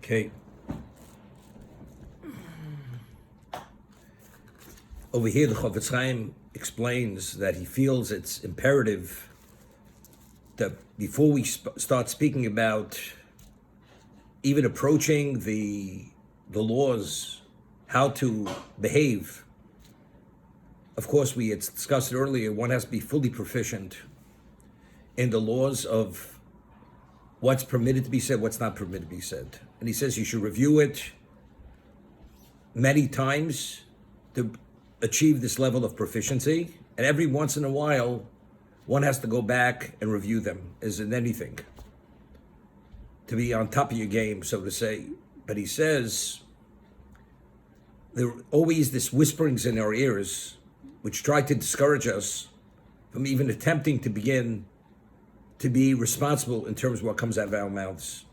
Okay. Over here, the Chafetz Chaim explains that he feels it's imperative that before we start speaking about even approaching the laws, how to behave. Of course, we had discussed it earlier, one has to be fully proficient in the laws of what's permitted to be said, what's not permitted to be said. And he says you should review it many times to achieve this level of proficiency. And every once in a while, one has to go back and review them, as in anything, to be on top of your game, so to say. But he says there are always this whisperings in our ears which try to discourage us from even attempting to begin to be responsible in terms of what comes out of our mouths.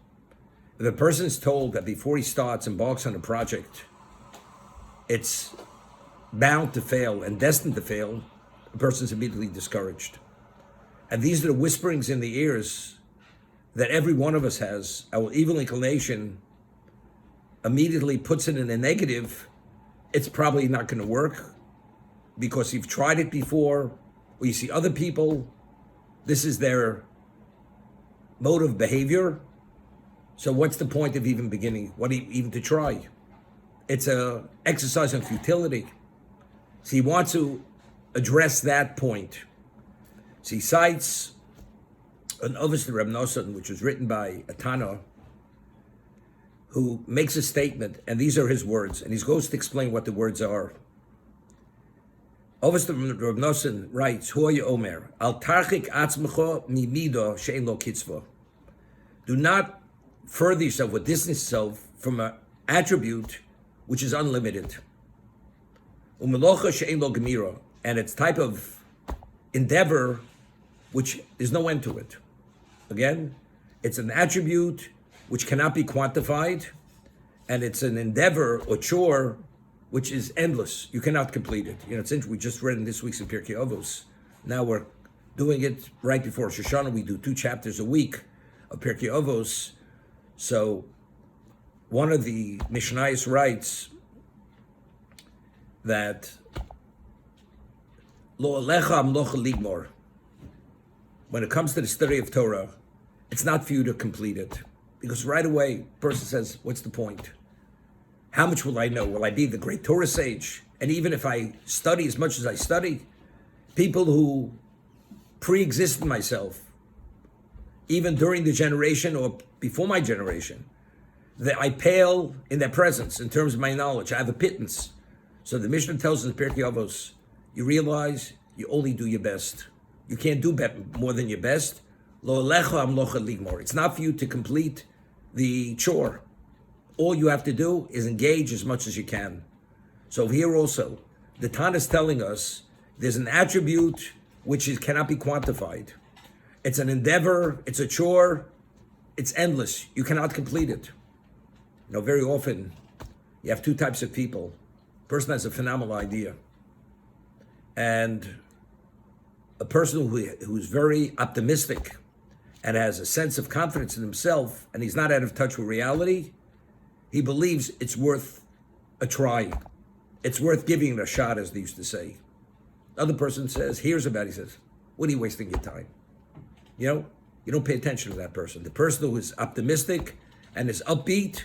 If a person is told that before he embarks on a project, it's bound to fail and destined to fail, a person's immediately discouraged. And these are the whisperings in the ears that every one of us has. Our evil inclination immediately puts it in a negative. It's probably not going to work because you've tried it before, or you see other people, this is their mode of behavior. So what's the point of even beginning? Even to try? It's a exercise in futility. So he wants to address that point. So he cites an Ovis to Reb Nosson, which was written by a Tana, who makes a statement, and these are his words, and he goes to explain what the words are. Ovis to Reb Nosson writes, Hu Omer, Al tarchik atzmecho mimido she'en lo kitzvah. Do not further yourself or distance yourself from an attribute which is unlimited. Umelocha she'en lo gemira, and its type of endeavor which there's no end to it. Again, it's an attribute which cannot be quantified, and it's an endeavor or chore which is endless. You cannot complete it. You know, it's interesting. We just read in this week's in Pirkei Avos. Now we're doing it right before Rosh Hashanah. We do 2 chapters a week of Pirkei Avos. So one of the Mishnayos writes that Lo alecha amlocha ligmor. When it comes to the study of Torah, it's not for you to complete it. Because right away, a person says, what's the point? How much will I know? Will I be the great Torah sage? And even if I study as much as I study, people who pre-existed myself, even during the generation or before my generation, that I pale in their presence in terms of my knowledge. I have a pittance. So the Mishnah tells us in Pirkei Avos, you realize you only do your best. You can't do more than your best. Lo alecha amlocha ligmor. It's not for you to complete the chore. All you have to do is engage as much as you can. So here also, the Tana is telling us there's an attribute which cannot be quantified. It's an endeavor, it's a chore, it's endless. You cannot complete it. You know, very often you have 2 types of people. Person has a phenomenal idea, and a person who's very optimistic and has a sense of confidence in himself, and he's not out of touch with reality, he believes it's worth a try. It's worth giving it a shot, as they used to say. The other person hears about it, he says, what are you wasting your time? You know, you don't pay attention to that person. The person who is optimistic and is upbeat,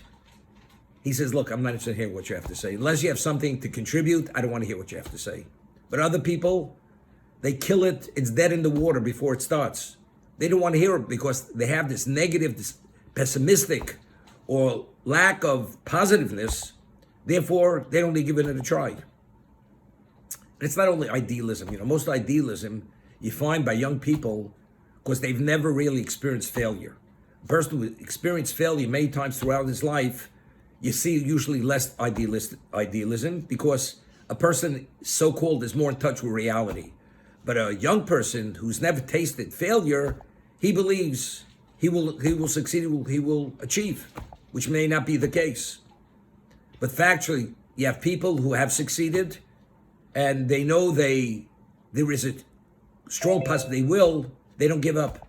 he says, look, I'm not interested in hearing what you have to say. Unless you have something to contribute, I don't want to hear what you have to say. But other people, they kill it, it's dead in the water before it starts. They don't want to hear it because they have this negative, this pessimistic, or lack of positiveness. Therefore, they don't even give it a try. And it's not only idealism. You know, most idealism you find by young people because they've never really experienced failure. A person who experienced failure many times throughout his life, you see usually less idealism because a person so-called is more in touch with reality. But a young person who's never tasted failure, he believes he will succeed, he will achieve, which may not be the case. But factually, you have people who have succeeded and they know there is a strong possibility they don't give up.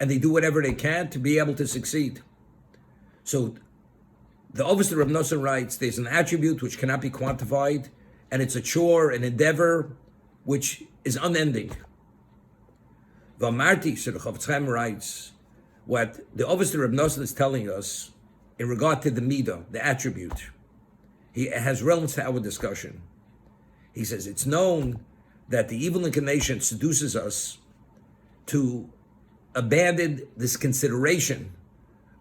And they do whatever they can to be able to succeed. So The Officer of Nosson writes, there's an attribute which cannot be quantified, and it's a chore, an endeavor, which is unending. Vamarti, so the Chafetz Chaim writes, what the Officer of Nosson is telling us in regard to the midah, the attribute, he has relevance to our discussion. He says, it's known that the evil inclination seduces us to abandon this consideration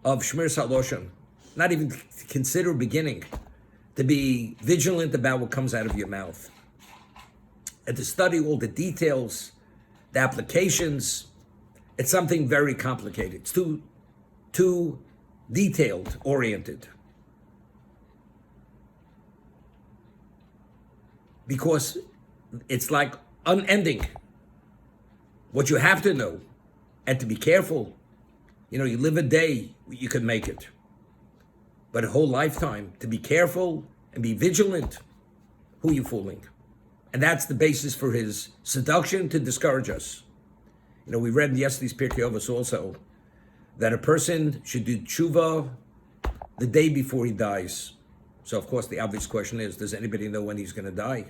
of Shmir Saloshon, not even to consider beginning, to be vigilant about what comes out of your mouth, and to study all the details, the applications. It's something very complicated. It's too detailed oriented. Because it's like unending. What you have to know and to be careful. You live a day, you can make it. But a whole lifetime, to be careful and be vigilant, who are you fooling? And that's the basis for his seduction to discourage us. We read in yesterday's Pirkei Avos also that a person should do tshuva the day before he dies. So, of course, the obvious question is, does anybody know when he's going to die?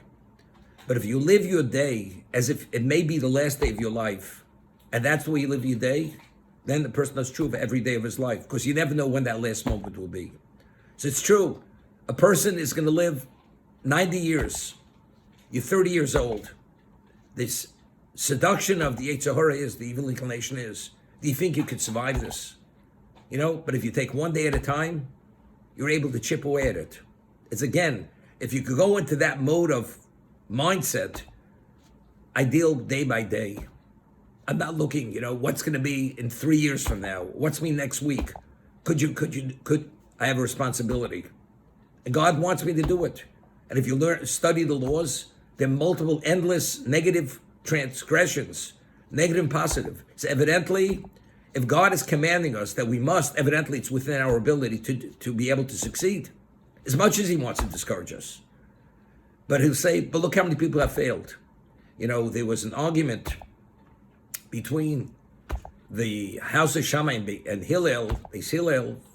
But if you live your day as if it may be the last day of your life, and that's the way you live your day, then the person does tshuva every day of his life, because you never know when that last moment will be. So it's true. A person is going to live 90 years. You're 30 years old. This seduction of the Yetzer Hara is, the evil inclination is, do you think you could survive this? But if you take one day at a time, you're able to chip away at it. It's again, if you could go into that mode of mindset, I deal day by day. I'm not looking, what's going to be in 3 years from now? What's me next week? Could I have a responsibility? And God wants me to do it. And if you study the laws, there are multiple, endless negative transgressions, negative and positive. So evidently, if God is commanding us that we must, evidently it's within our ability to be able to succeed, as much as he wants to discourage us. But he'll say, but look how many people have failed. There was an argument between the house of Shammai and Hillel,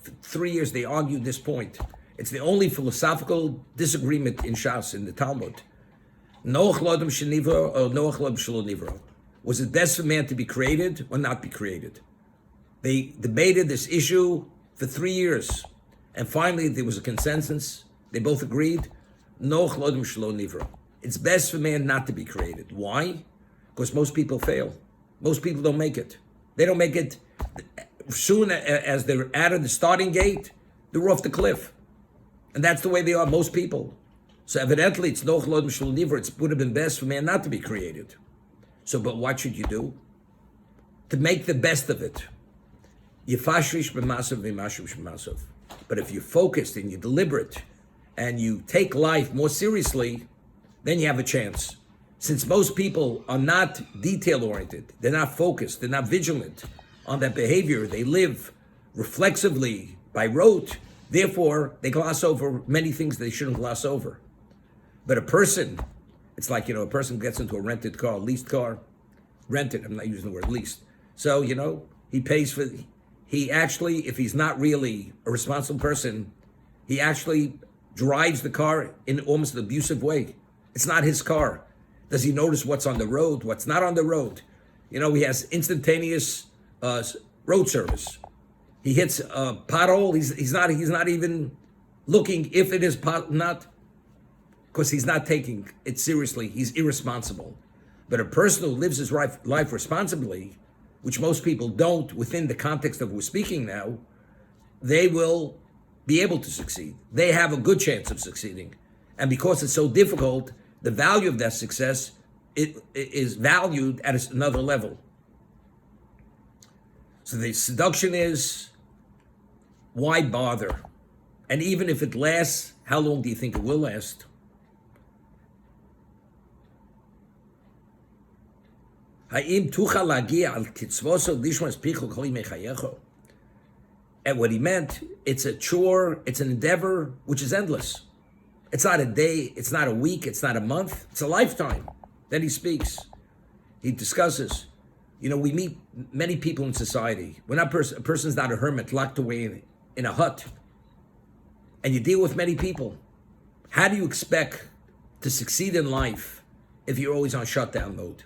for 3 years they argued this point. It's the only philosophical disagreement in Shas, in the Talmud. Noach lodem shenivro or Noach lodem shelo nivro. Was it best for man to be created or not be created? They debated this issue for 3 years. And finally there was a consensus. They both agreed, Noach lodem shelo nivro. It's best for man not to be created. Why? Because most people fail. Most people don't make it. They don't make it soon as they're out of the starting gate, they're off the cliff. And that's the way they are, most people. So evidently it's Noach lodem shelo nivro. It would have been best for man not to be created. So, but what should you do? To make the best of it. Yifashrish b'masav v'mashuv b'masav. But if you're focused and you're deliberate and you take life more seriously, then you have a chance. Since most people are not detail-oriented, they're not focused, they're not vigilant on that behavior, they live reflexively by rote, therefore they gloss over many things they shouldn't gloss over. But a person, it's like, a person gets into a rented car, leased car, rented, I'm not using the word leased. So, he pays for, he actually, if he's not really a responsible person, he actually drives the car in almost an abusive way. It's not his car. Does he notice what's on the road, what's not on the road? He has instantaneous road service. He hits a pothole. He's not even looking if it is not, because he's not taking it seriously. He's irresponsible. But a person who lives his life responsibly, which most people don't within the context of we're speaking now, they will be able to succeed. They have a good chance of succeeding. And because it's so difficult, the value of that success, it is valued at another level. So the seduction is, why bother? And even if it lasts, how long do you think it will last? And what he meant, it's a chore, it's an endeavor which is endless. It's not a day, it's not a week, it's not a month, it's a lifetime. Then he speaks, he discusses. We meet many people in society. When a person's not a hermit, locked away in a hut. and you deal with many people. How do you expect to succeed in life if you're always on shutdown mode?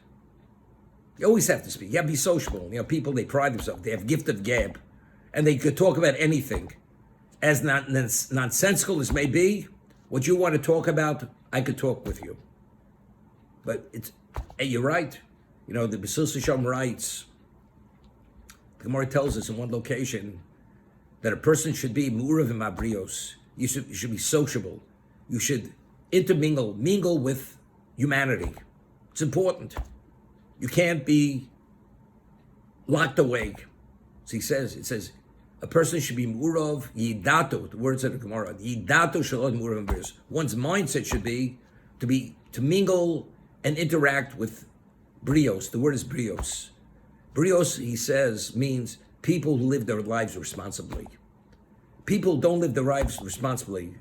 You always have to speak. You have to be sociable. People, they pride themselves. They have gift of gab, and they could talk about anything. As nonsensical as may be, what you want to talk about, I could talk with you. But hey, you're right. The Besil Shem writes, the Gemara tells us in one location that a person should be mu'urav v'mabrios. You should be sociable. You should mingle with humanity. It's important. You can't be locked away. So it says, a person should be mu'urav yidato. The words of the Gemara, yidato shalot mu'urav v'mabrios. One's mindset should be to mingle and interact with brios. The word is brios. Brios, he says, means people who live their lives responsibly. People don't live their lives responsibly.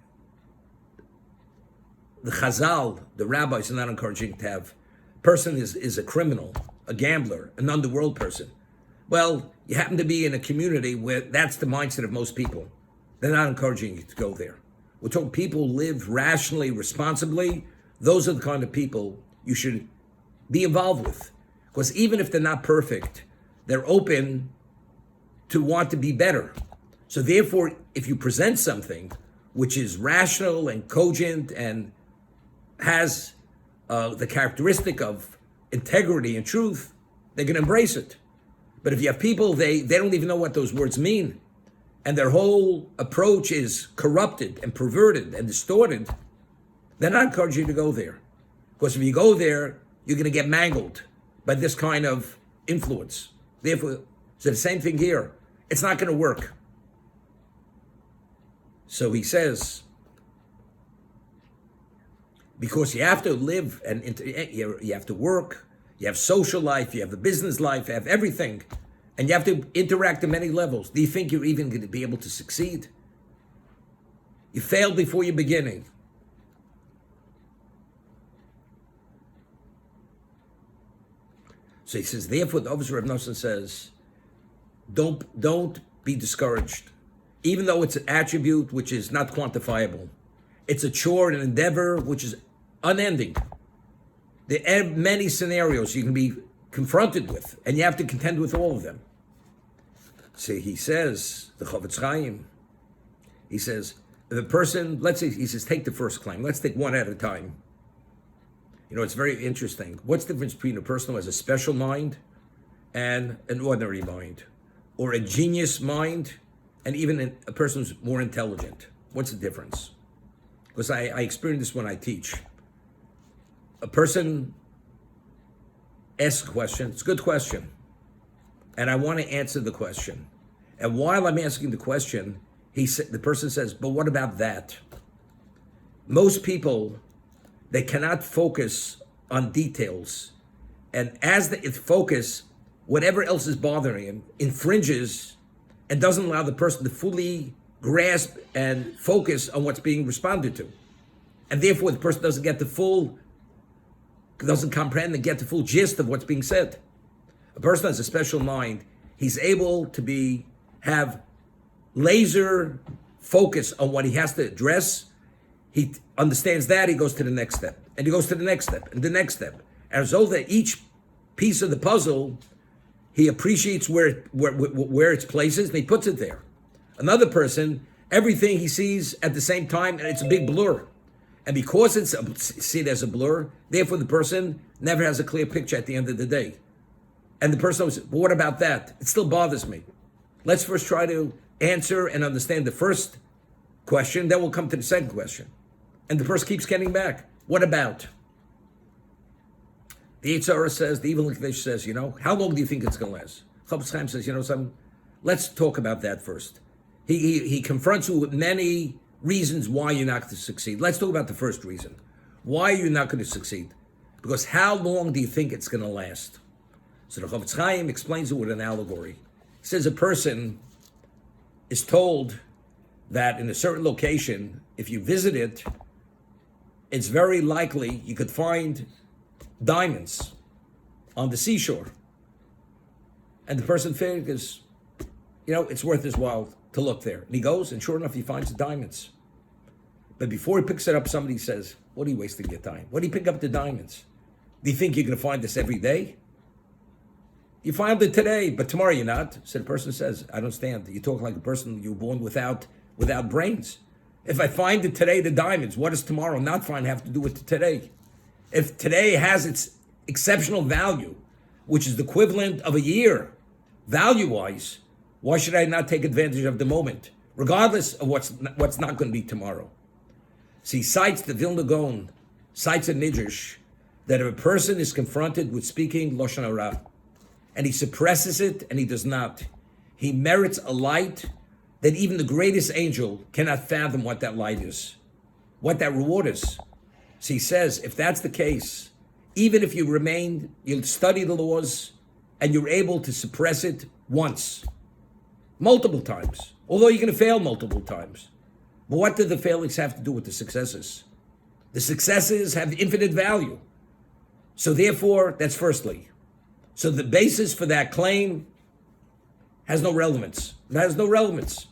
The Chazal, the rabbis, are not encouraging to have person is a criminal, a gambler, an underworld person. Well, you happen to be in a community where that's the mindset of most people. They're not encouraging you to go there. We're talking people who live rationally, responsibly. Those are the kind of people you should be involved with. Because even if they're not perfect, they're open to want to be better. So therefore, if you present something which is rational and cogent and has the characteristic of integrity and truth, they're going to embrace it. But if you have people, they don't even know what those words mean, and their whole approach is corrupted and perverted and distorted, they're not encouraging you to go there. Because if you go there, you're going to get mangled by this kind of influence. Therefore, so the same thing here. It's not going to work. So he says, because you have to live and you have to work, you have social life, you have the business life, you have everything, and you have to interact at many levels. Do you think you're even going to be able to succeed? You failed before your beginning. So he says, therefore, the officer of Nosson says, don't be discouraged. Even though it's an attribute which is not quantifiable. It's a chore, an endeavor which is unending. There are many scenarios you can be confronted with, and you have to contend with all of them. So he says, the Chafetz Chaim, he says, the person, let's say, he says, take the first claim. Let's take one at a time. It's very interesting. What's the difference between a person who has a special mind and an ordinary mind? Or a genius mind and even a person who's more intelligent? What's the difference? Because I experience this when I teach. A person asks a question. It's a good question. And I want to answer the question. And while I'm asking the question, the person says, but what about that? Most people, they cannot focus on details. And as they focus, whatever else is bothering him infringes and doesn't allow the person to fully grasp and focus on what's being responded to. And therefore, the person doesn't comprehend and get the full gist of what's being said. A person has a special mind. He's able to have laser focus on what he has to address. He understands that, he goes to the next step. And he goes to the next step, and the next step. And as though that each piece of the puzzle, he appreciates where its places, and he puts it there. Another person, everything he sees at the same time, and it's a big blur. And because it's seen as a blur, therefore the person never has a clear picture at the end of the day. And the person says, well, what about that? It still bothers me. Let's first try to answer and understand the first question, then we'll come to the second question. And the person keeps getting back. What about? The Yitzhara says, the evil inclination says, how long do you think it's going to last? Chafetz Chaim says, let's talk about that first. He confronts you with many reasons why you're not going to succeed. Let's talk about the first reason. Why are you not going to succeed? Because how long do you think it's going to last? So the Chafetz Chaim explains it with an allegory. He says a person is told that in a certain location, if you visit it, it's very likely you could find diamonds on the seashore. And the person figures, it's worth his while to look there. And he goes, and sure enough, he finds the diamonds. But before he picks it up, somebody says, what are you wasting your time? What do you pick up the diamonds? Do you think you're going to find this every day? You find it today, but tomorrow you're not. So the person says, I don't stand. You talk like a person you were born without brains. If I find it today, the diamonds, what does tomorrow not find have to do with today? If today has its exceptional value, which is the equivalent of a year, value-wise, why should I not take advantage of the moment, regardless of what's not going to be tomorrow? So he cites the Vilna Gaon, cites a Midrash, that if a person is confronted with speaking Lashon Hara, and he suppresses it and he does not, he merits a light that even the greatest angel cannot fathom what that light is, what that reward is. So he says, if that's the case, even if you'll study the laws and you're able to suppress it once, multiple times, although you're going to fail multiple times. But what do the failings have to do with the successes? The successes have infinite value. So therefore, that's firstly. So the basis for that claim has no relevance. It has no relevance.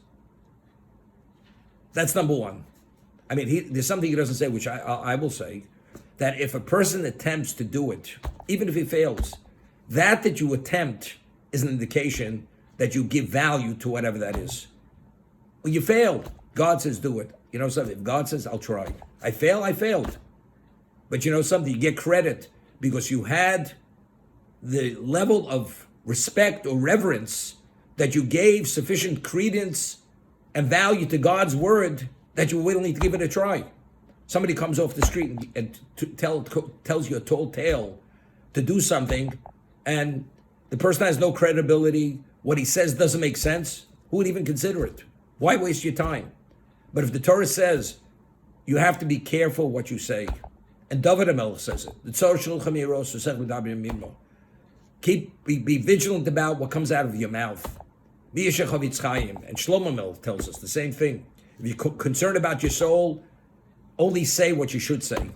That's number one. I mean, there's something he doesn't say, which I will say, that if a person attempts to do it, even if he fails, that you attempt is an indication that you give value to whatever that is. When you fail, God says do it. You know something? If God says, I'll try. I failed. But you know something? You get credit because you had the level of respect or reverence that you gave sufficient credence and value to God's word that you were willing to give it a try. Somebody comes off the street and tells you a tall tale to do something, and the person has no credibility. What he says doesn't make sense. Who would even consider it? Why waste your time? But if the Torah says you have to be careful what you say, and David HaMelech says it, the Tzor Shel Chamiros Usech V'Daber Mimo. Be vigilant about what comes out of your mouth. Chaim and Shlomo Melech tells us the same thing. If you're concerned about your soul, only say what you should say.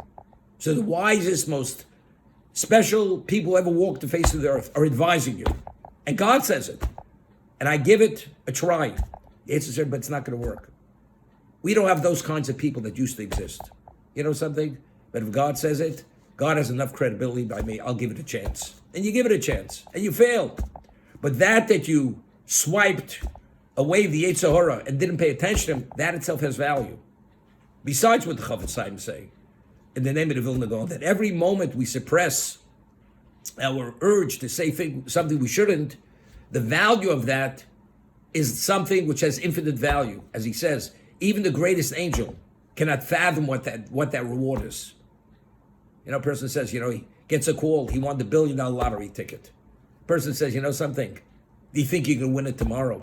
So the wisest, most special people who ever walked the face of the earth are advising you. And God says it. And I give it a try. The answer is, but it's not going to work. We don't have those kinds of people that used to exist. You know something? But if God says it, God has enough credibility by me, I'll give it a chance. And you give it a chance, and you fail. But that you swiped away the Yetzer Hara and didn't pay attention to him, that itself has value. Besides what the Chafetz say, in the name of the Vilna Gaon, that every moment we suppress our urge to say something we shouldn't, the value of that is something which has infinite value. As he says, even the greatest angel cannot fathom what that reward is. You know, a person says, he gets a call, he won the $1 billion lottery ticket. Person says, something, do you think you can win it tomorrow?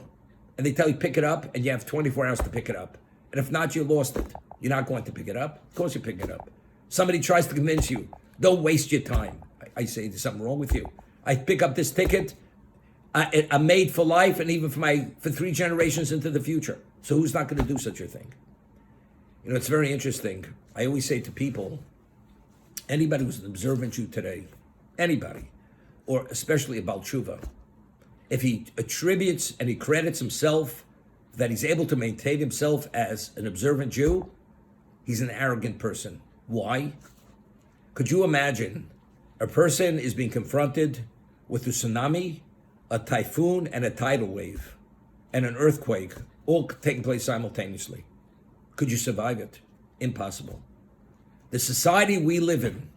And they tell you, pick it up, and you have 24 hours to pick it up. And if not, you lost it. You're not going to pick it up. Of course you pick it up. Somebody tries to convince you, don't waste your time. I say, there's something wrong with you. I pick up this ticket, I'm made for life and even for 3 generations into the future. So who's not going to do such a thing? It's very interesting. I always say to people, anybody who's an observant Jew today, anybody, or especially a Baal Tshuva, if he attributes and he credits himself that he's able to maintain himself as an observant Jew, he's an arrogant person. Why? Could you imagine a person is being confronted with a tsunami, a typhoon, and a tidal wave, and an earthquake, all taking place simultaneously? Could you survive it? Impossible. The society we live in,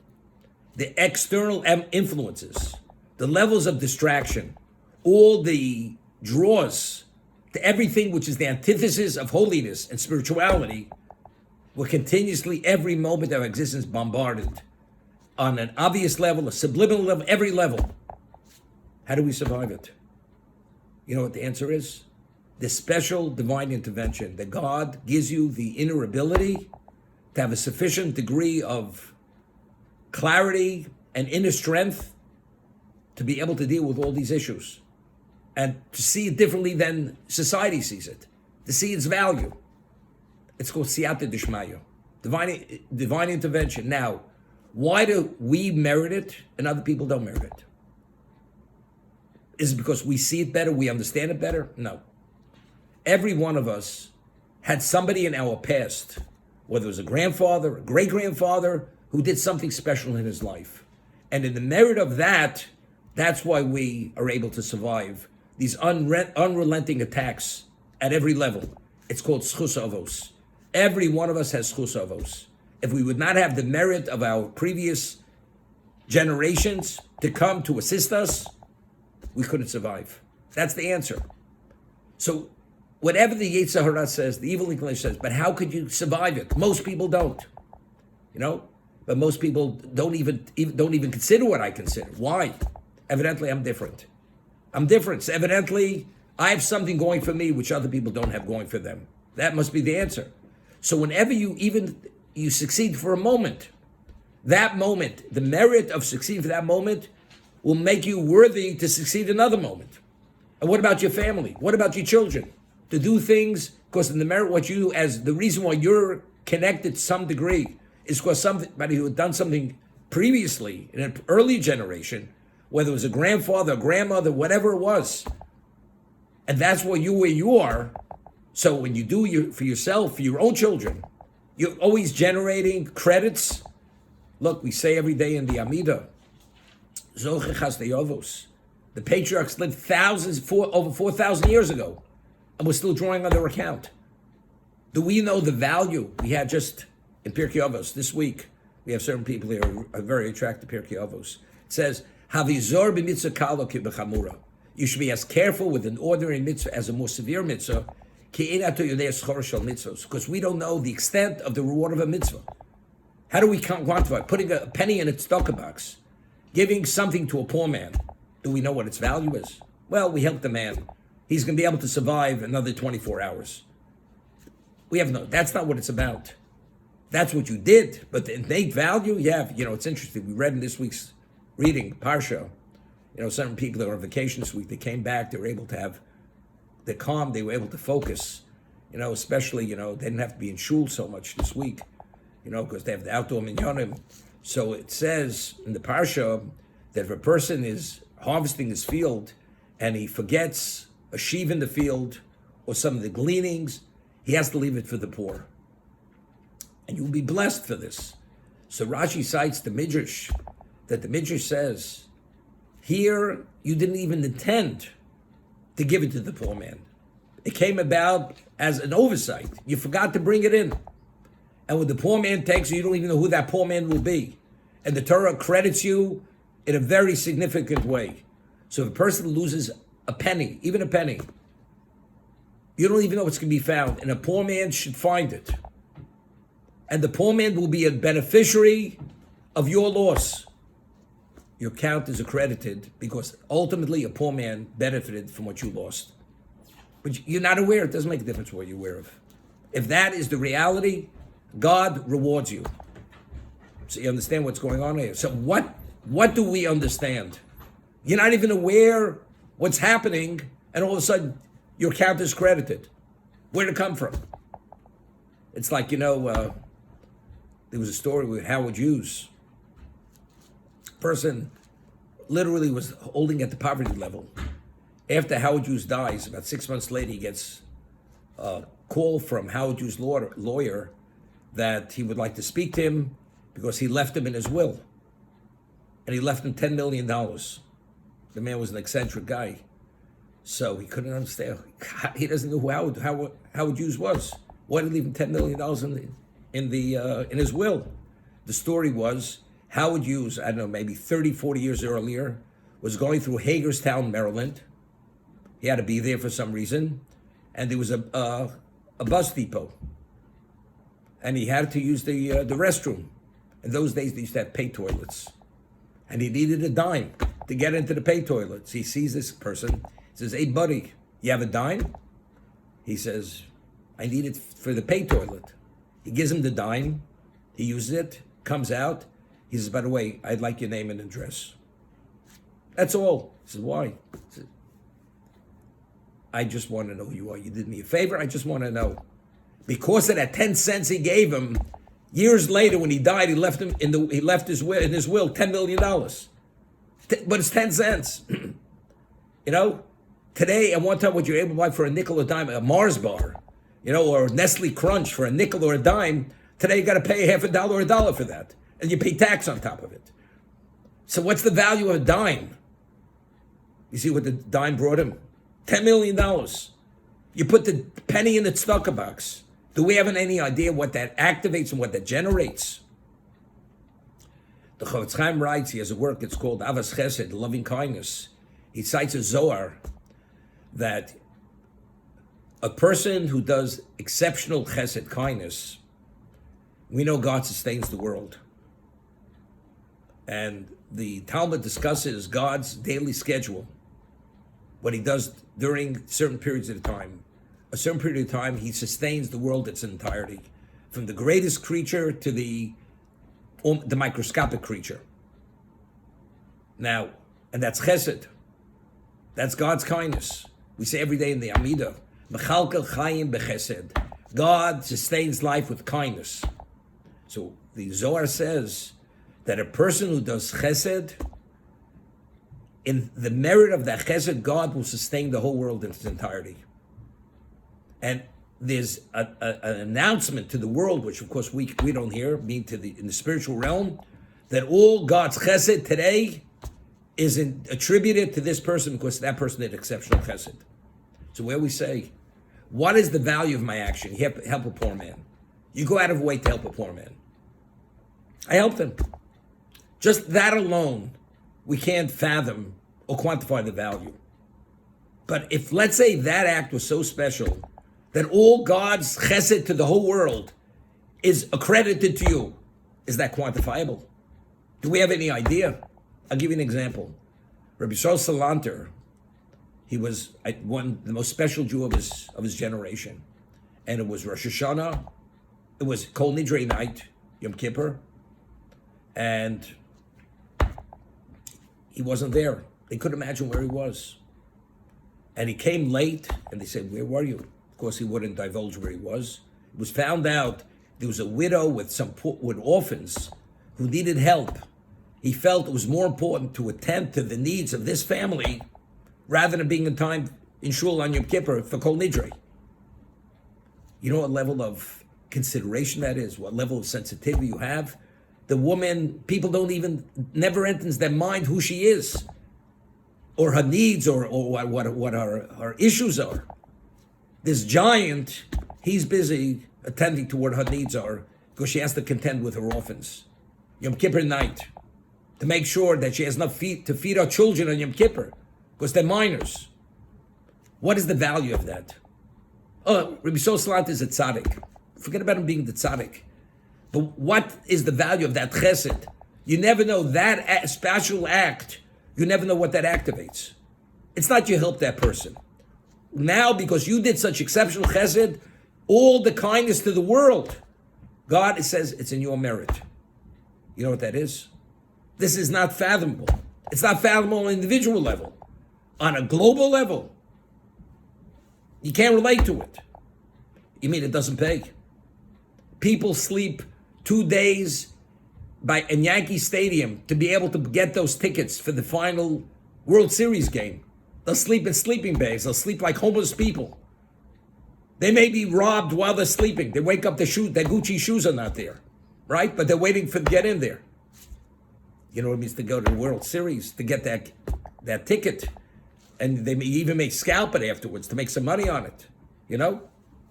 the external influences, the levels of distraction, all the draws to everything which is the antithesis of holiness and spirituality, we're continuously, every moment of our existence, bombarded on an obvious level, a subliminal level, every level. How do we survive it? You know what the answer is? The special divine intervention that God gives you the inner ability to have a sufficient degree of clarity and inner strength to be able to deal with all these issues and to see it differently than society sees it, to see its value. It's called siyata d'shmaya, divine intervention. Now, why do we merit it and other people don't merit it? Is it because we see it better, we understand it better? No. Every one of us had somebody in our past whether it was a grandfather, a great-grandfather, who did something special in his life. And in the merit of that, that's why we are able to survive these unrelenting attacks at every level. It's called schus avos. Every one of us has schus avos. If we would not have the merit of our previous generations to come to assist us, we couldn't survive. That's the answer. So whatever the Yetzer Hara says, the evil inclination says, but how could you survive it? Most people don't, but most people don't even consider what I consider. Why? Evidently, I'm different. So evidently, I have something going for me which other people don't have going for them. That must be the answer. So whenever you succeed for a moment, that moment, the merit of succeeding for that moment will make you worthy to succeed another moment. And what about your family? What about your children? To do things, because in the merit, what you do, as the reason why you're connected to some degree, is because somebody who had done something previously in an early generation, whether it was a grandfather, a grandmother, whatever it was, and that's why you're where you are. So when you do for yourself, for your own children, you're always generating credits. Look, we say every day in the Amida, the patriarchs lived over 4,000 years ago, and we're still drawing on their account. Do we know the value? We had just in Pirkei Avos this week, we have certain people here who are very attracted to Pirkei Avos. It says, Havizor b'mitzvah kalo ki b'chamura. You should be as careful with an ordinary mitzvah as a more severe mitzvah, because we don't know the extent of the reward of a mitzvah. How do we quantify? Putting a penny in a tzedakah box, giving something to a poor man. Do we know what its value is? Well, we help the man. He's going to be able to survive another 24 hours. That's not what it's about. That's what you did. But the innate value, it's interesting. We read in this week's reading, Parsha, certain people that were on vacation this week, they came back, they were able to have the calm, they were able to focus, especially, they didn't have to be in shul so much this week, because they have the outdoor minyanim. So it says in the Parsha that if a person is harvesting his field and he forgets a sheaf in the field or some of the gleanings, he has to leave it for the poor. And you'll be blessed for this. So Rashi cites the Midrash, that the Midrash says, here you didn't even intend to give it to the poor man. It came about as an oversight. You forgot to bring it in. And when the poor man takes it, you don't even know who that poor man will be. And the Torah credits you in a very significant way. So if a person loses a penny, even a penny, you don't even know what's going to be found. And a poor man should find it. And the poor man will be a beneficiary of your loss. Your account is accredited because ultimately a poor man benefited from what you lost. But you're not aware. It doesn't make a difference what you're aware of. If that is the reality, God rewards you. So you understand what's going on here. So what do we understand? You're not even aware what's happening, and all of a sudden your account is credited. Where did it come from? It's like, there was a story with Howard Hughes. Person literally was holding at the poverty level. After Howard Hughes dies, about 6 months later, he gets a call from Howard Hughes' lawyer that he would like to speak to him because he left him in his will. And he left him $10 million. The man was an eccentric guy. So he couldn't understand. He doesn't know who Howard Hughes was. Why did he leave him $10 million in his will? The story was, Howard Hughes, I don't know, maybe 30, 40 years earlier, was going through Hagerstown, Maryland. He had to be there for some reason. And there was a bus depot. And he had to use the restroom. In those days, they used to have pay toilets. And he needed a dime to get into the pay toilets. He sees this person. He says, hey, buddy, you have a dime? He says, I need it for the pay toilet. He gives him the dime. He uses it, comes out. He says, by the way, I'd like your name and address. That's all. He says, why? He says, I just want to know who you are. You did me a favor. I just want to know. Because of that 10 cents he gave him, years later when he died, he left him in his will $10 million. But it's 10 cents. Today, at one time, what you're able to buy for a nickel or dime, a Mars bar, or Nestle Crunch for a nickel or a dime, Today you got to pay half $1 or $1 for that, and you pay tax on top of it. So what's the value of a dime? You see what the dime brought him? $10 million. You put the penny in the tzedakah box. Do we have any idea what that activates and what that generates? The Chafetz Chaim writes, he has a work, it's called Avas Chesed, loving kindness. He cites a Zohar that a person who does exceptional chesed, kindness, we know God sustains the world. And the Talmud discusses God's daily schedule, what he does during certain periods of time. A certain period of time, he sustains the world in its entirety, from the greatest creature to the microscopic creature. Now, and that's chesed. That's God's kindness. We say every day in the Amidah, Mechalkel Chaim bechesed. God sustains life with kindness. So the Zohar says that a person who does chesed, in the merit of that chesed, God will sustain the whole world in its entirety. And there's an announcement to the world, which of course we don't hear, in the spiritual realm, that all God's chesed today is attributed to this person because that person did exceptional chesed. So where we say, what is the value of my action? You help a poor man. You go out of way to help a poor man. I helped him. Just that alone, we can't fathom or quantify the value. But if, let's say, that act was so special that all God's chesed to the whole world is accredited to you, is that quantifiable? Do we have any idea? I'll give you an example. Rabbi Yisrael Salanter, he was the most special Jew of his generation. And it was Rosh Hashanah, it was Kol Nidrei night, Yom Kippur, and he wasn't there. They couldn't imagine where he was. And he came late, and they said, where were you? Of course, he wouldn't divulge where he was. It was found out there was a widow with orphans who needed help. He felt it was more important to attend to the needs of this family rather than being in time in shul on Yom Kippur for Kol Nidrei. You know what level of consideration that is? What level of sensitivity you have? The woman, people never enters their mind who she is, or her needs, or what her issues are. This giant, he's busy attending to what her needs are because she has to contend with her orphans. Yom Kippur night, to make sure that she has enough to feed her children on Yom Kippur because they're minors. What is the value of that? Oh, Rabbi Yisrael is a tzaddik. Forget about him being the tzaddik. But what is the value of that chesed? You never know that special act. You never know what that activates. It's not you help that person. Now, because you did such exceptional chesed, all the kindness to the world, God says it's in your merit. You know what that is? This is not fathomable. It's not fathomable on an individual level. On a global level, you can't relate to it. You mean it doesn't pay? People sleep 2 days in Yankee Stadium to be able to get those tickets for the final World Series game. They'll sleep in sleeping bags. They'll sleep like homeless people. They may be robbed while they're sleeping. They wake up, their Gucci shoes are not there, right? But they're waiting to get in there. You know what it means to go to the World Series, to get that ticket. And they may even make scalp it afterwards to make some money on it. You know?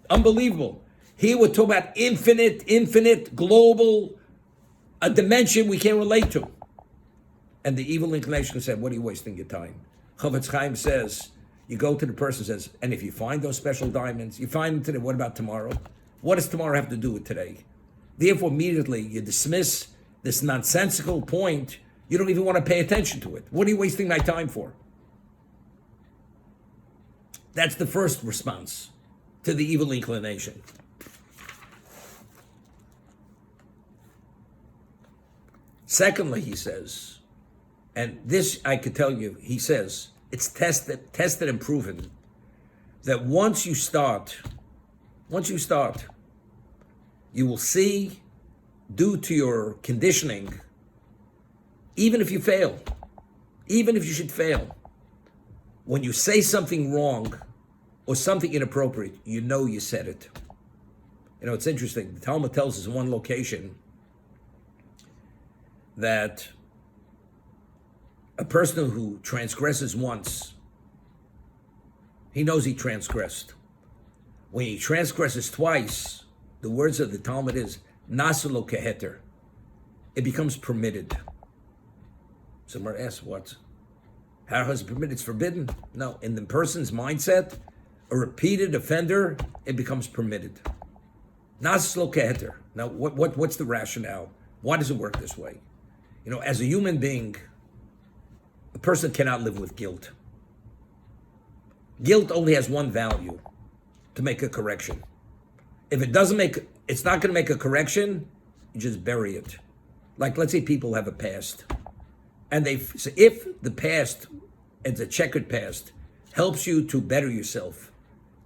Unbelievable. Here we're talking about infinite, global, a dimension we can't relate to. And the evil inclination said, what are you wasting your time? Chafetz Chaim says, you go to the person and says, and if you find those special diamonds, you find them today, what about tomorrow? What does tomorrow have to do with today? Therefore, immediately you dismiss this nonsensical point. You don't even want to pay attention to it. What are you wasting my time for? That's the first response to the evil inclination. Secondly, he says, and this I could tell you, he says, it's tested and proven that once you start, you will see, due to your conditioning, even if you fail, even if you should fail, when you say something wrong or something inappropriate, you know you said it. It's interesting. The Talmud tells us in one location that a person who transgresses once, he knows he transgressed. When he transgresses twice, the words of the Talmud is, Nasalo keheter. It becomes permitted. Someone asks, what? How is it permitted? It's forbidden? No. In the person's mindset, a repeated offender, it becomes permitted. Nasalo keheter. Now, what's the rationale? Why does it work this way? As a human being, a person cannot live with guilt. Guilt only has one value, to make a correction. If it's not going to make a correction, you just bury it. Like, let's say people have a past, and so if the past, it's a checkered past, helps you to better yourself,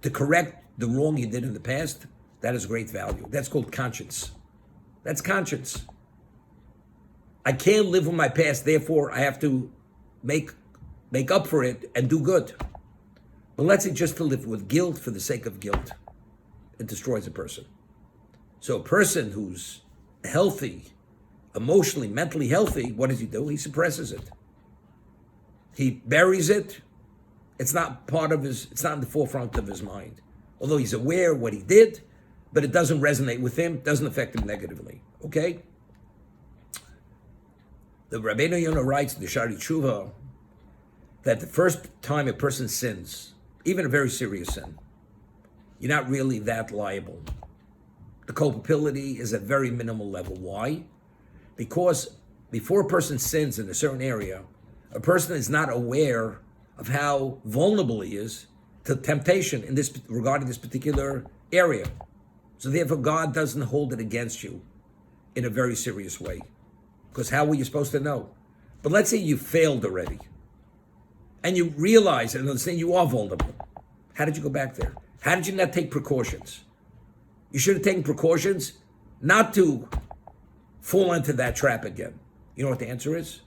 to correct the wrong you did in the past, that is great value. That's called conscience. That's conscience. I can't live with my past, therefore I have to make up for it and do good. But let's say just to live with guilt for the sake of guilt, it destroys a person. So a person who's healthy, emotionally, mentally healthy, what does he do? He suppresses it. He buries it. It's not it's not in the forefront of his mind. Although he's aware of what he did, but it doesn't resonate with him, doesn't affect him negatively. Okay? The Rabbeinu Yonah writes in the Shari Tshuva that the first time a person sins, even a very serious sin, you're not really that liable. The culpability is at very minimal level. Why? Because before a person sins in a certain area, a person is not aware of how vulnerable he is to temptation regarding this particular area. So therefore, God doesn't hold it against you in a very serious way. Because how were you supposed to know? But let's say you failed already, and you realize and understand you are vulnerable. How did you go back there? How did you not take precautions? You should have taken precautions not to fall into that trap again. You know what the answer is?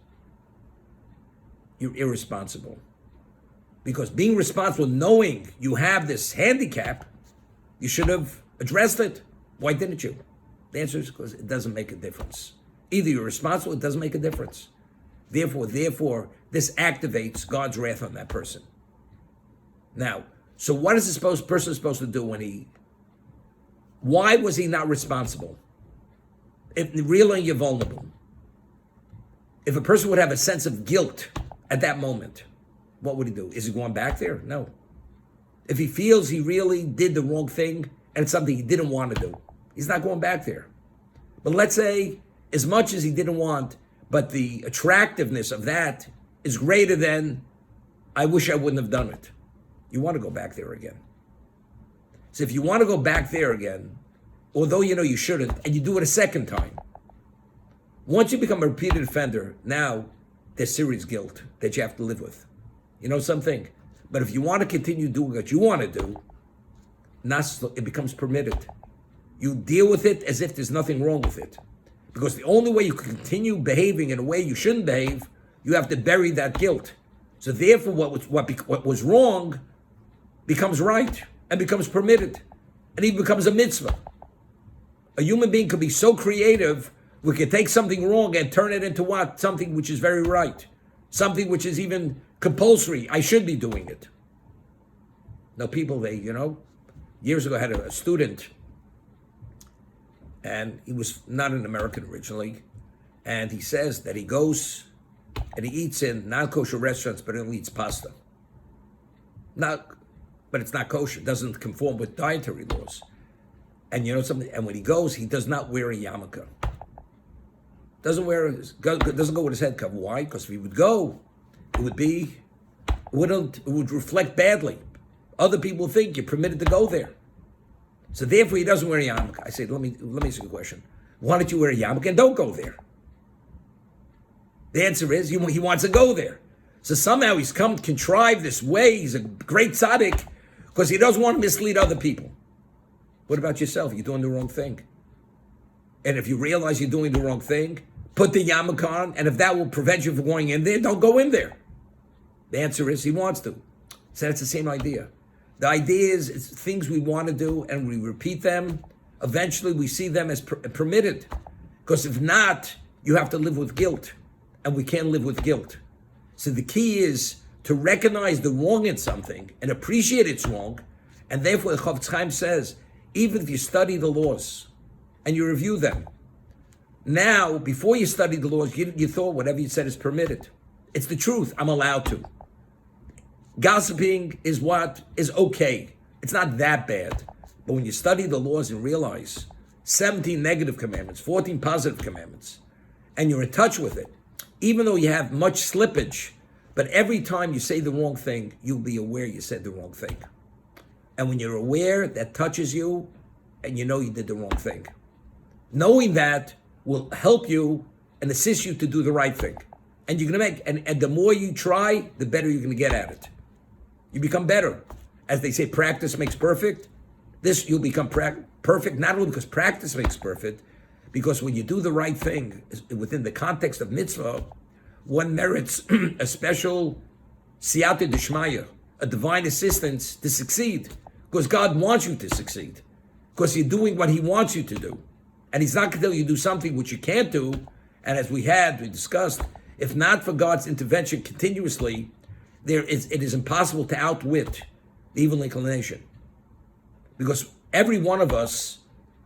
You're irresponsible. Because being responsible, knowing you have this handicap, you should have addressed it. Why didn't you? The answer is because it doesn't make a difference. Either you're responsible, it doesn't make a difference. Therefore, this activates God's wrath on that person. Now, so what is this person supposed to do why was he not responsible? If really you're vulnerable. If a person would have a sense of guilt at that moment, what would he do? Is he going back there? No. If he feels he really did the wrong thing and it's something he didn't want to do, he's not going back there. But let's say, as much as he didn't want, but the attractiveness of that is greater than, I wish I wouldn't have done it. You want to go back there again. So if you want to go back there again, although you know you shouldn't, and you do it a second time, once you become a repeated offender, now there's serious guilt that you have to live with. You know something? But if you want to continue doing what you want to do, it becomes permitted. You deal with it as if there's nothing wrong with it. Because the only way you can continue behaving in a way you shouldn't behave, you have to bury that guilt. So therefore, what was wrong becomes right and becomes permitted, and even becomes a mitzvah. A human being could be so creative, we could take something wrong and turn it into what? Something which is very right. Something which is even compulsory. I should be doing it. Now people, years ago I had a student, and he was not an American originally, and he says that he goes and he eats in non-kosher restaurants, but he only eats pasta. But it's not kosher, it doesn't conform with dietary laws. And you know something, and when he goes, he does not wear a yarmulke. Doesn't go with his head covered. Why? Because if he would go, it would reflect badly. Other people think you're permitted to go there. So therefore he doesn't wear a yarmulke. I say, let me ask you a question. Why don't you wear a yarmulke and don't go there? The answer is he wants to go there. So somehow he's contrived this way. He's a great tzaddik because he doesn't want to mislead other people. What about yourself? You're doing the wrong thing. And if you realize you're doing the wrong thing, put the yarmulke on, and if that will prevent you from going in there, don't go in there. The answer is he wants to. So that's the same idea. The idea is it's things we want to do and we repeat them. eventually we see them as permitted. Because if not, you have to live with guilt. And we can't live with guilt. So the key is to recognize the wrong in something and appreciate it's wrong. And therefore, the Chafetz Chaim says, even if you study the laws and you review them, now, before you studied the laws, you thought whatever you said is permitted. It's the truth. I'm allowed to. Gossiping is what is okay. It's not that bad. But when you study the laws and realize 17 negative commandments, 14 positive commandments, and you're in touch with it, even though you have much slippage, but every time you say the wrong thing, you'll be aware you said the wrong thing. And when you're aware, that touches you, and you know you did the wrong thing. Knowing that will help you and assist you to do the right thing. And you're going to and the more you try, the better you're going to get at it. You become better. As they say, practice makes perfect. You'll become perfect, not only because practice makes perfect, because when you do the right thing within the context of mitzvah, one merits a special siyata d'shmaya, a divine assistance to succeed, because God wants you to succeed, because you're doing what He wants you to do. And He's not going to tell you to do something which you can't do. And as we discussed, if not for God's intervention continuously, it is impossible to outwit the evil inclination. Because every one of us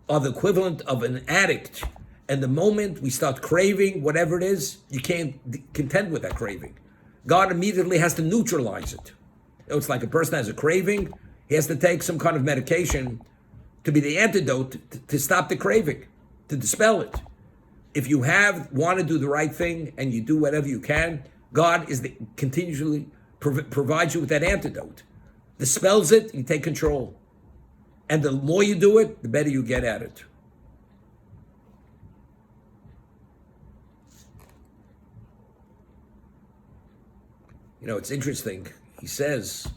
are the equivalent of an addict. And the moment we start craving whatever it is, you can't contend with that craving. God immediately has to neutralize it. It's like a person has a craving, he has to take some kind of medication to be the antidote to stop the craving, to dispel it. If you want to do the right thing and you do whatever you can, God continually provides you with that antidote. Dispels it, you take control. And the more you do it, the better you get at it. You know, it's interesting. He says,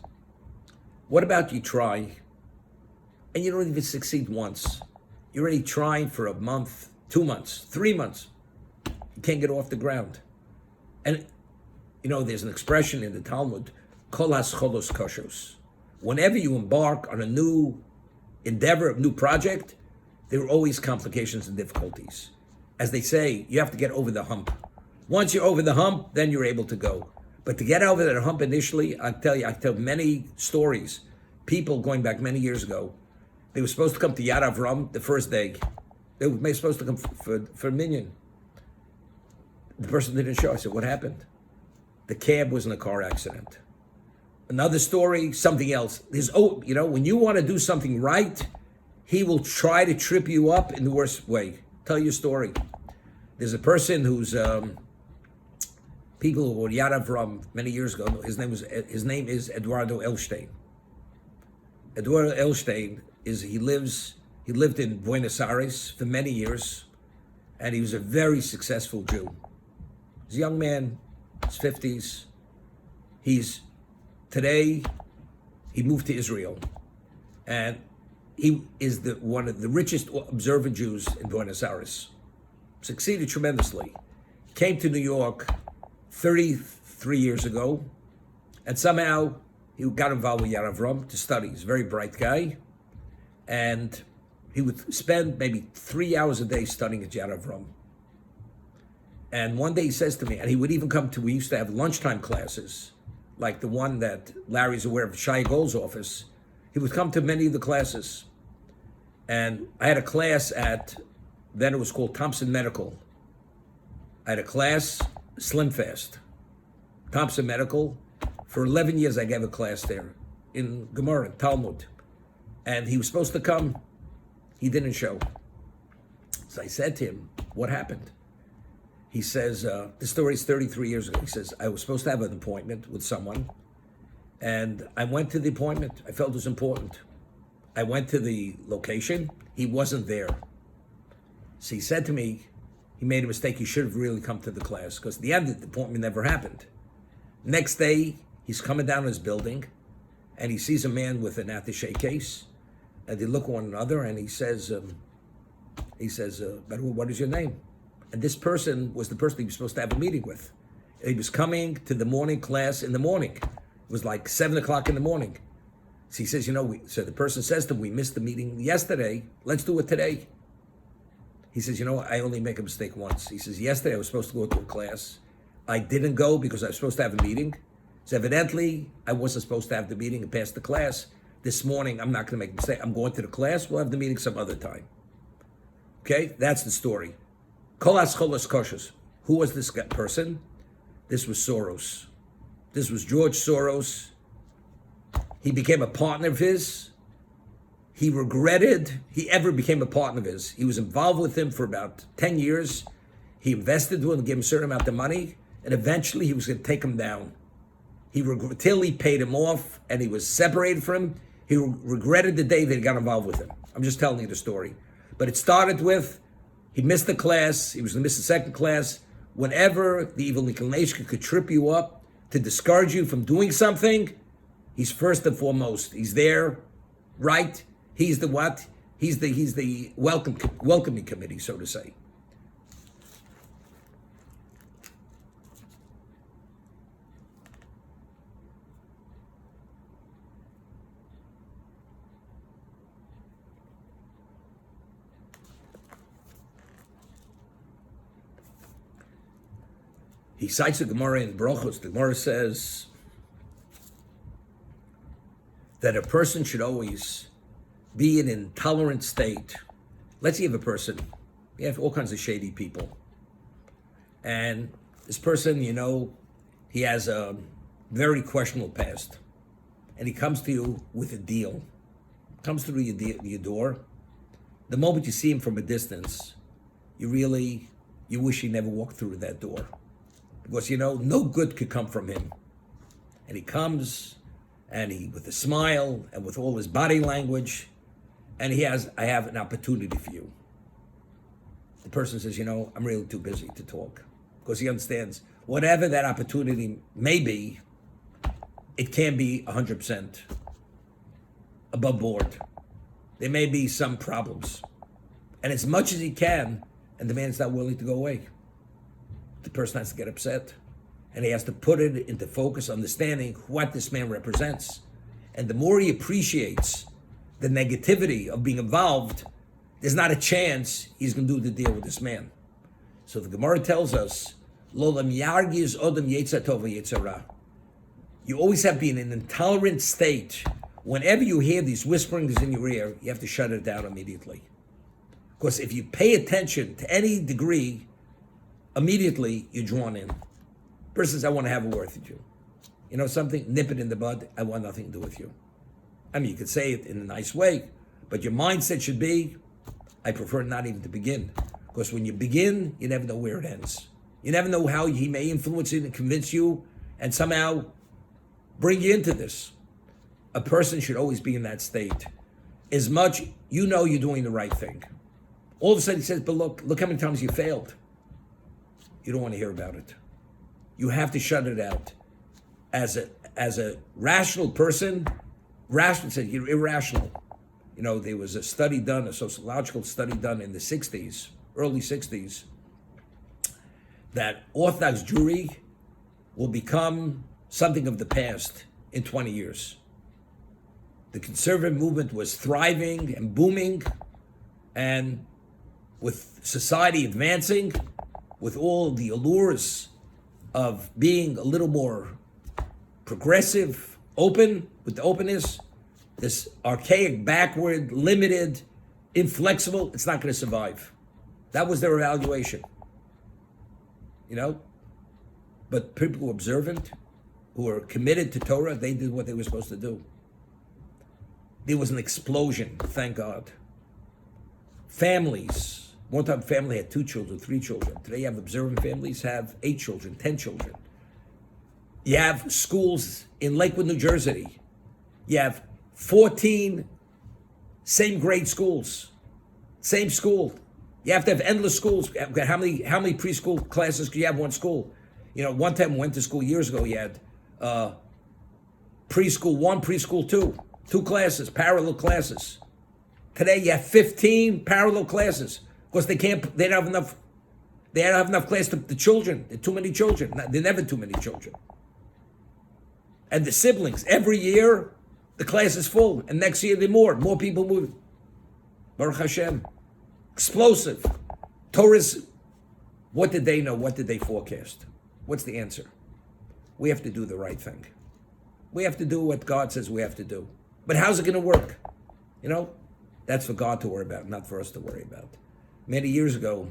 what about you try and you don't even succeed once? You're already trying for a month, 2 months, 3 months. You can't get off the ground. And, you know, there's an expression in the Talmud, kol has-cholos koshos. Whenever you embark on a new endeavor, a new project, there are always complications and difficulties. As they say, you have to get over the hump. Once you're over the hump, then you're able to go. But to get over that hump initially, I tell many stories. People going back many years ago, they were supposed to come to Yad Avram the first day. They were supposed to come for a minyan. The person didn't show. I said, what happened? The cab was in a car accident. Another story, something else. When you want to do something right, he will try to trip you up in the worst way. Tell you a story. There's a person who's people who were Yad Avram many years ago. His name is Eduardo Elstein. Eduardo Elstein he lived in Buenos Aires for many years, and he was a very successful Jew. He's a young man, his 50s. Today, he moved to Israel, and he is one of the richest observant Jews in Buenos Aires. Succeeded tremendously. He came to New York 33 years ago, and somehow he got involved with Yad Avram to study. He's a very bright guy, and he would spend maybe 3 hours a day studying at Yad Avram. And one day he says to me, and he would even come we used to have lunchtime classes, like the one that Larry's aware of, Shai Gold's office. He would come to many of the classes. And I had a class then it was called Thompson Medical. I had a class, Slim Fast. Thompson Medical. For 11 years I gave a class there in Gemara, Talmud. And he was supposed to come. He didn't show. So I said to him, what happened? He says, the story is 33 years ago. He says, I was supposed to have an appointment with someone, and I went to the appointment. I felt it was important. I went to the location. He wasn't there. So he said to me, he made a mistake. He should have really come to the class, because at the end, the appointment never happened. Next day, he's coming down his building, and he sees a man with an attaché case, and they look at one another, and he says, "But what is your name?" And this person was the person he was supposed to have a meeting with. He was coming to the morning class in the morning. It was like 7 o'clock in the morning. So he says, so the person says to him, we missed the meeting yesterday. Let's do it today. He says, I only make a mistake once. He says, yesterday I was supposed to go to a class. I didn't go because I was supposed to have a meeting. So evidently, I wasn't supposed to have the meeting and pass the class. This morning, I'm not going to make a mistake. I'm going to the class. We'll have the meeting some other time. Okay? That's the story. Kolas cholas koshas. Who was this person? This was Soros. This was George Soros. He became a partner of his. He regretted he ever became a partner of his. He was involved with him for about 10 years. He invested with him, gave him a certain amount of money, and eventually he was going to take him down. Till he paid him off and he was separated from him. He regretted the day that he got involved with him. I'm just telling you the story. But it started with, he missed the class, he was going to miss the second class. Whenever the evil inclination could trip you up to discourage you from doing something, he's first and foremost. He's there, right? He's the what? He's the welcoming committee, so to say. He cites the Gemara in Brochos. The Gemara says that a person should always be in an intolerant state. Let's say you have a person, you have all kinds of shady people. And this person, he has a very questionable past. And he comes to you with a deal. Comes through your door. The moment you see him from a distance, you wish he never walked through that door. Because, no good could come from him. And he comes, and he, with a smile, and with all his body language, and I have an opportunity for you. The person says, I'm really too busy to talk. Because he understands, whatever that opportunity may be, it can't be 100% above board. There may be some problems. And as much as he can, and the man's not willing to go away. The person has to get upset, and he has to put it into focus, understanding what this man represents. And the more he appreciates the negativity of being involved, there's not a chance he's going to do the deal with this man. So the Gemara tells us, Lolam yargiz odem yetzer tov v'yetzer ra. You always have to be in an intolerant state. Whenever you hear these whisperings in your ear, you have to shut it down immediately. Because if you pay attention to any degree, immediately you're drawn in. Person says, I want to have a word with you. Something, nip it in the bud, I want nothing to do with you. I mean, you could say it in a nice way, but your mindset should be, I prefer not even to begin. Because when you begin, you never know where it ends. You never know how he may influence you and convince you and somehow bring you into this. A person should always be in that state. As much, you're doing the right thing. All of a sudden he says, but look how many times you failed. You don't want to hear about it. You have to shut it out. As a rational person, rational said you're irrational. There was a study done, a sociological study done in the 60s, early 60s, that Orthodox Jewry will become something of the past in 20 years. The conservative movement was thriving and booming, and with society advancing, with all the allures of being a little more progressive, open, with the openness, this archaic, backward, limited, inflexible, it's not going to survive. That was their evaluation. But people who are observant, who are committed to Torah, they did what they were supposed to do. There was an explosion, thank God. Families. One time, family had 2 children, 3 children. Today, you have observant families have 8 children, 10 children. You have schools in Lakewood, New Jersey. You have 14 same grade schools, same school. You have to have endless schools. How many preschool classes could you have in one school? One time I went to school years ago. You had preschool 1, preschool 2, 2 classes, parallel classes. Today, you have 15 parallel classes. Because they don't have enough class to the children. There are too many children. There are never too many children. And the siblings, every year, The class is full, and next year there are more people moving. Baruch Hashem. Explosive. Torah's, what did they know? What did they forecast? What's the answer? We have to do the right thing. We have to do what God says we have to do. But how's it going to work? That's for God to worry about, not for us to worry about. Many years ago,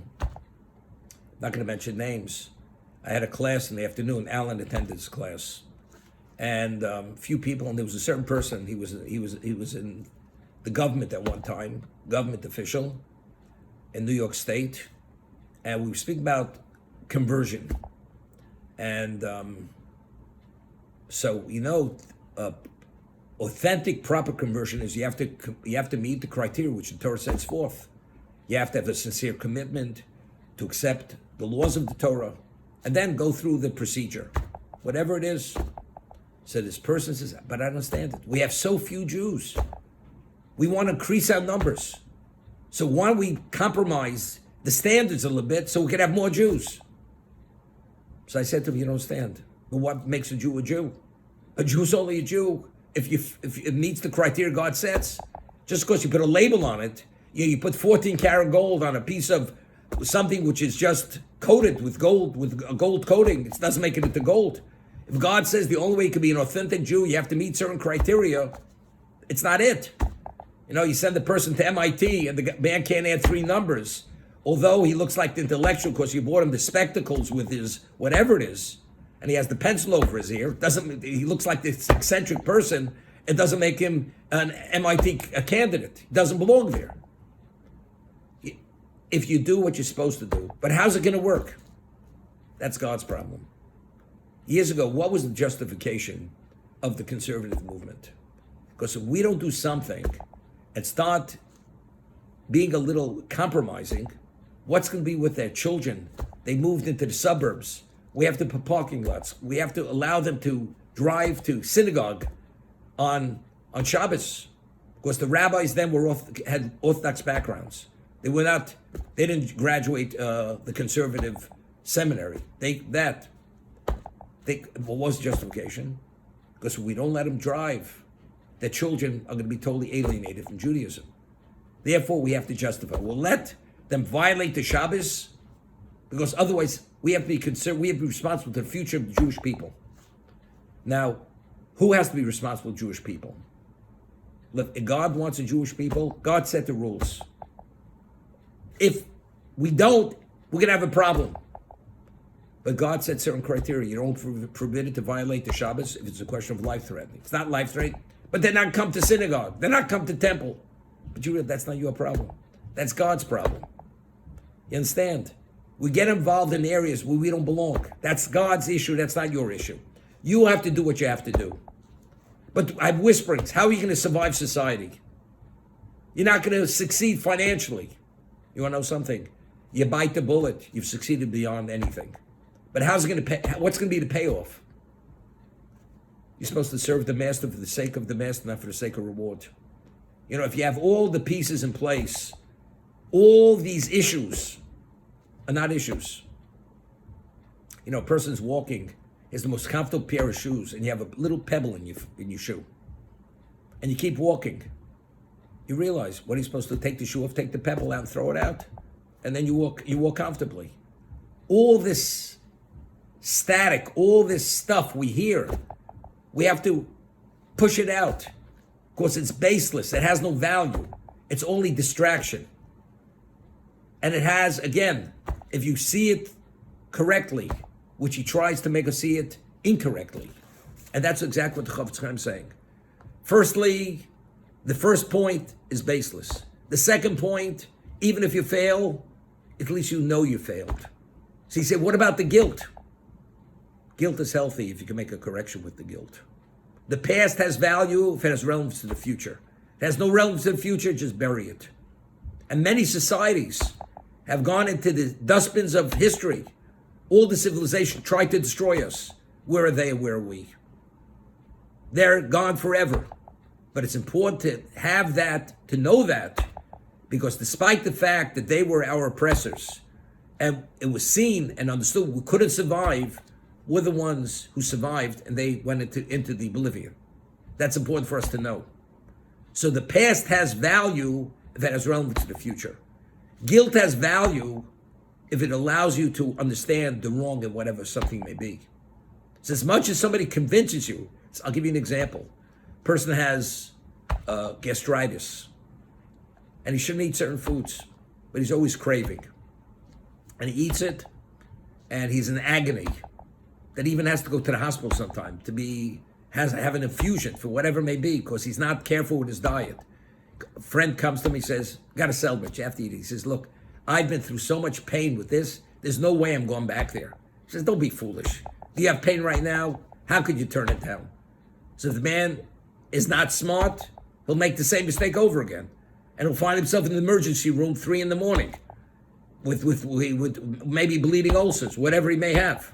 not going to mention names, I had a class in the afternoon. Alan attended this class, and a few people, and there was a certain person. He was in the government at one time, government official in New York State, and we were speaking about conversion, and authentic, proper conversion is you have to meet the criteria which the Torah sets forth. You have to have a sincere commitment to accept the laws of the Torah, and then go through the procedure, whatever it is. So this person says, but I don't understand it. We have so few Jews. We want to increase our numbers. So why don't we compromise the standards a little bit so we can have more Jews? So I said to him, you don't understand. But what makes a Jew a Jew? A Jew's only a Jew if it meets the criteria God sets. Just because you put a label on it, you put 14 karat gold on a piece of something which is just coated with gold, with a gold coating, it doesn't make it into gold. If God says the only way you can be an authentic Jew, you have to meet certain criteria, it's not it. You send the person to MIT and the man can't add 3 numbers, although he looks like the intellectual because you bought him the spectacles with his whatever it is, and he has the pencil over his ear. He looks like this eccentric person. It doesn't make him an MIT candidate. He doesn't belong there. If you do what you're supposed to do, but how's it going to work? That's God's problem. Years ago, what was the justification of the conservative movement? Because if we don't do something and start being a little compromising, what's going to be with their children? They moved into the suburbs. We have to put parking lots. We have to allow them to drive to synagogue on Shabbos, because the rabbis then had Orthodox backgrounds. They didn't graduate the conservative seminary. What was the justification? Because we don't let them drive, their children are going to be totally alienated from Judaism. Therefore, we have to justify. We'll let them violate the Shabbos, because otherwise we have to be concerned. We have to be responsible to the future of the Jewish people. Now, who has to be responsible for Jewish people? Look, if God wants a Jewish people, God set the rules. If we don't, we're going to have a problem. But God set certain criteria. You don't forbid it to violate the Shabbos if it's a question of life-threatening. It's not life-threatening, but they're not come to synagogue. They're not come to temple. But that's not your problem. That's God's problem. You understand? We get involved in areas where we don't belong. That's God's issue. That's not your issue. You have to do what you have to do. But I have whisperings. How are you going to survive society? You're not going to succeed financially. You want to know something? You bite the bullet. You've succeeded beyond anything. But how's it going to pay? What's going to be the payoff? You're supposed to serve the master for the sake of the master, not for the sake of reward. If you have all the pieces in place, all these issues are not issues. A person's walking, has the most comfortable pair of shoes, and you have a little pebble in your shoe, and you keep walking. You realize what are you supposed to do? Take the shoe off, take the pebble out, and throw it out, and then you walk comfortably. All this static, all this stuff we hear, we have to push it out because it's baseless. It has no value. It's only distraction. And it has, again, if you see it correctly, which he tries to make us see it incorrectly. And that's exactly what the Chafetz Chaim is saying. Firstly, the first point is baseless. The second point, even if you fail, at least you know you failed. So he said, what about the guilt? Guilt is healthy if you can make a correction with the guilt. The past has value if it has relevance to the future. If it has no relevance to the future, just bury it. And many societies have gone into the dustbins of history. All the civilization tried to destroy us. Where are they and where are we? They're gone forever. But it's important to have that, to know that, because despite the fact that they were our oppressors, and it was seen and understood we couldn't survive, we're the ones who survived, and they went into the oblivion. That's important for us to know. So the past has value if it has relevance to the future. Guilt has value if it allows you to understand the wrong in whatever something may be. So as much as somebody convinces you, I'll give you an example. Person has gastritis, and he shouldn't eat certain foods, but he's always craving. And he eats it, and he's in agony that he even has to go to the hospital sometime to have an infusion for whatever it may be, because he's not careful with his diet. A friend comes to me, says, got a celebrate, you have to eat it. He says, look, I've been through so much pain with this, there's no way I'm going back there. He says, don't be foolish. Do you have pain right now? How could you turn it down? So if the man is not smart, he'll make the same mistake over again. And he'll find himself in the emergency room 3 a.m. with maybe bleeding ulcers, whatever he may have.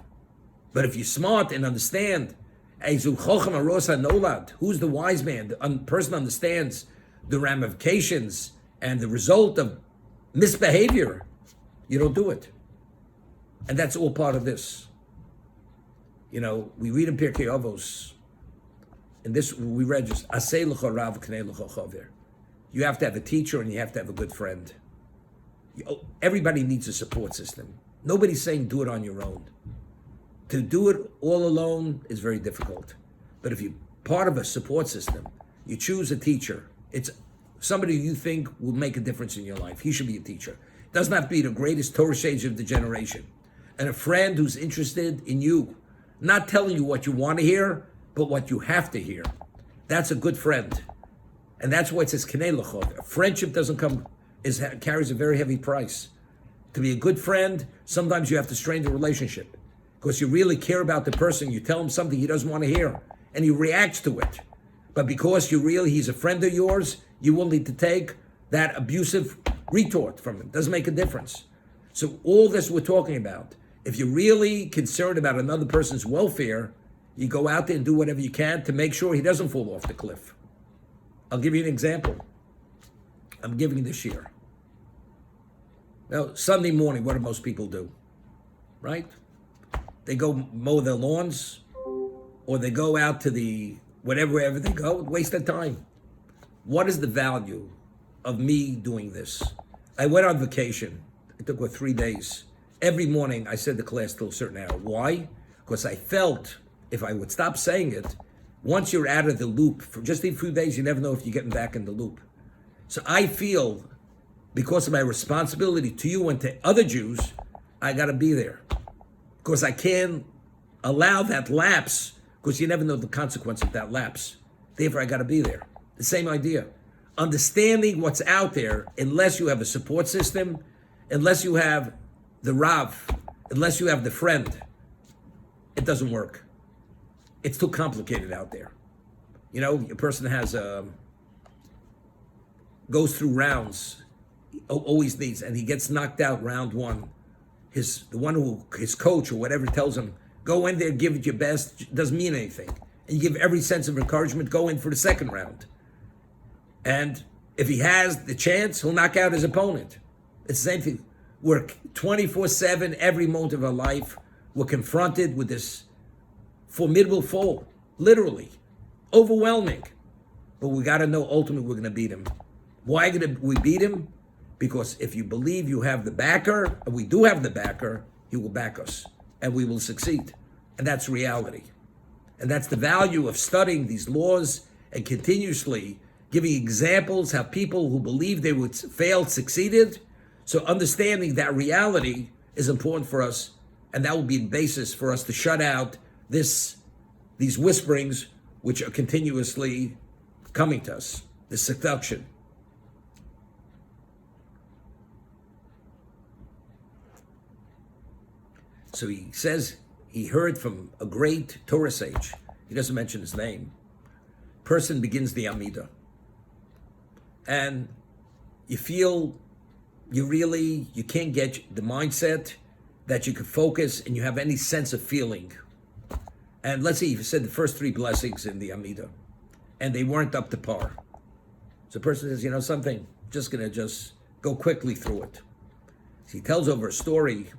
But if you're smart and understand, who's the wise man? The person understands the ramifications and the result of misbehavior. You don't do it. And that's all part of this. You know, we read in Pirkei Avos, and this we read just, Aseh l'cha rav k'nei l'cha chaver. You have to have a teacher and you have to have a good friend. Everybody needs a support system. Nobody's saying do it on your own. To do it all alone is very difficult. But if you're part of a support system, you choose a teacher. It's somebody you think will make a difference in your life. He should be a teacher. It doesn't have to be the greatest Torah sage of the generation. And a friend who's interested in you, not telling you what you want to hear, but what you have to hear. That's a good friend. And that's why it says K'nei l'chov. Friendship doesn't carries a very heavy price. To be a good friend, sometimes you have to strain the relationship. Because you really care about the person, you tell him something he doesn't want to hear, and he reacts to it. But because he's a friend of yours, you will need to take that abusive retort from him. Doesn't make a difference. So all this we're talking about, if you're really concerned about another person's welfare, you go out there and do whatever you can to make sure he doesn't fall off the cliff. I'll give you an example. I'm giving this year. Now, Sunday morning, what do most people do? Right? They go mow their lawns, or they go out to wherever they go, waste their time. What is the value of me doing this? I went on vacation. It took 3 days. Every morning I said the class till a certain hour. Why? Because I felt if I would stop saying it, once you're out of the loop, for just a few days, you never know if you're getting back in the loop. So I feel, because of my responsibility to you and to other Jews, I got to be there. Because I can't allow that lapse, because you never know the consequence of that lapse. Therefore, I got to be there. The same idea. Understanding what's out there, unless you have a support system, unless you have the Rav, unless you have the friend, it doesn't work. It's too complicated out there. You know, a person goes through rounds, always needs, and he gets knocked out round one. His coach or whatever tells him, go in there, give it your best, doesn't mean anything. And you give every sense of encouragement, go in for the second round. And if he has the chance, he'll knock out his opponent. It's the same thing. We're 24/7, every moment of our life, we're confronted with this formidable foe, literally, overwhelming. But we got to know ultimately we're going to beat him. Why we beat him? Because if you believe you have the backer, and we do have the backer, he will back us, and we will succeed. And that's reality. And that's the value of studying these laws and continuously giving examples how people who believed they would fail succeeded. So understanding that reality is important for us, and that will be the basis for us to shut out these whisperings which are continuously coming to us, the seduction. So he says he heard from a great Torah sage. He doesn't mention his name. Person begins the Amidah. And you feel you can't get the mindset that you can focus and you have any sense of feeling. And let's say you said the first 3 blessings in the Amidah, and they weren't up to par. So the person says, something, just going to go quickly through it. So he tells over a story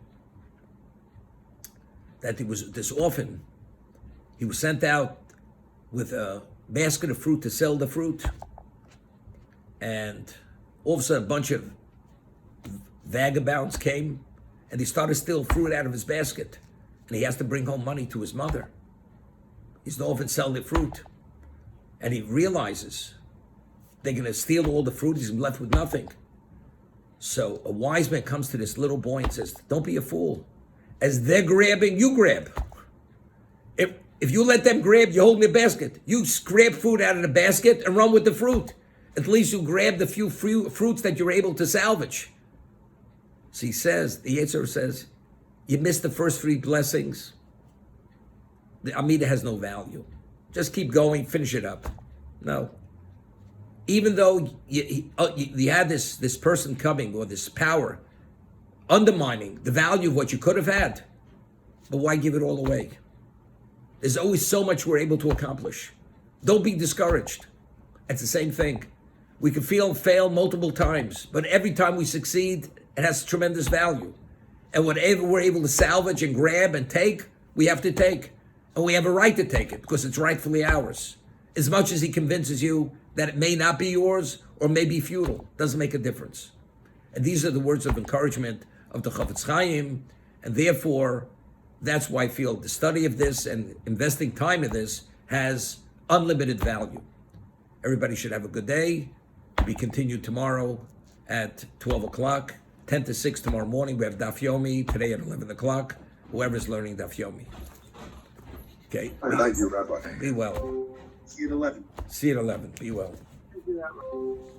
that he was sent out with a basket of fruit to sell the fruit. And all of a sudden, a bunch of vagabonds came and they started to steal fruit out of his basket. And he has to bring home money to his mother. He's not often selling the fruit. And he realizes they're going to steal all the fruit. He's left with nothing. So a wise man comes to this little boy and says, don't be a fool. As they're grabbing, you grab. If you let them grab, you're holding the basket. You grab fruit out of the basket and run with the fruit. At least you grab the few fruits that you're able to salvage. So he says, the Yetzer says, you missed the first 3 blessings. The Amida has no value. Just keep going, finish it up. No. Even though you had this person coming, or this power undermining the value of what you could have had, but why give it all away? There's always so much we're able to accomplish. Don't be discouraged. It's the same thing. We can fail multiple times, but every time we succeed, it has tremendous value. And whatever we're able to salvage and grab and take, we have to take. And we have a right to take it because it's rightfully ours. As much as he convinces you that it may not be yours or may be futile, doesn't make a difference. And these are the words of encouragement of the Chafetz Chaim, and therefore, that's why I feel the study of this and investing time in this has unlimited value. Everybody should have a good day. We continue tomorrow at 12 o'clock, 10 to 6 tomorrow morning. We have Daf Yomi today at 11 o'clock. Whoever's learning Daf Yomi. Okay. Thank you, Rabbi. Be well. See you at 11. See you at 11. Be well. Thank you, Rabbi.